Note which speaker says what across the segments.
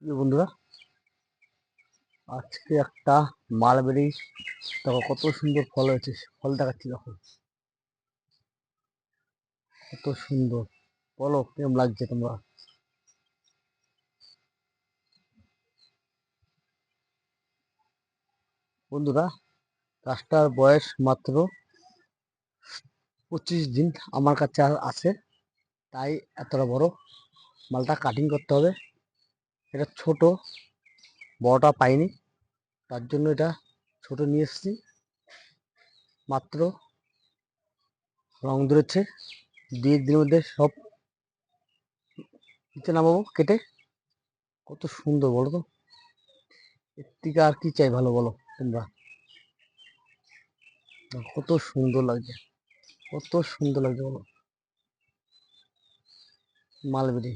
Speaker 1: বন্ধুরা, আজকে একটা মালবেরি, দেখো কত সুন্দর ফল হয়েছে। ফল দেখাচ্ছি, দেখো কত সুন্দর। বলো কেমন লাগছে তোমরা? বন্ধুরা, গাছটার বয়স মাত্র 25 দিন আমার কাছে আছে, তাই এতটা বড়। মালটা কাটিং করতে হবে। এটা ছোট, বড়টা পাইনি, তার জন্য এটা ছোট নিয়ে এসেছি। মাত্র রং ধরেছে, 2-1 দিনের মধ্যে সব নিচে নামাবো কেটে। কত সুন্দর বলো তো, এর থেকে আর কি চাই ভালো, বলো তোমরা? কত সুন্দর লাগছে, কত সুন্দর লাগছে বলো। মালবেরি,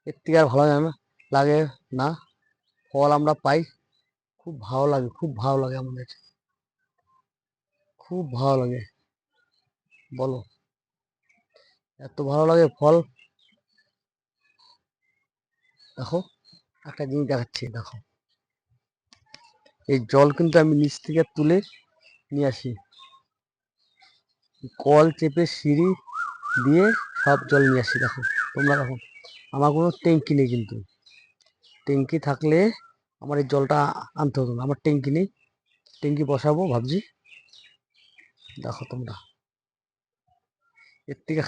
Speaker 1: এর থেকে আর ভালো লাগে না, লাগে না। ফল আমরা পাই, খুব ভালো লাগে, খুব ভালো লাগে আমাদের, খুব ভালো লাগে বলো। এত ভালো লাগে ফল। দেখো, একটা জিনিস দেখাচ্ছি, দেখো এই জল কিন্তু আমি নিচ থেকে তুলে নিয়ে আসি, কল চেপে সিঁড়ি দিয়ে সব জল নিয়ে আসি। দেখো তোমরা, দেখো আমার কোনো ট্যাঙ্কি নেই, কিন্তু ট্যাঙ্কি থাকলে আমার এই জলটা আনতে হতো না। আমার ট্যাঙ্কি নেই, ট্যাঙ্কি বসাবো ভাবছি। দেখো তোমরা, এর থেকে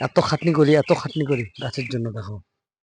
Speaker 1: এত খাটনি করি, এত খাটনি করি গাছের জন্য, দেখো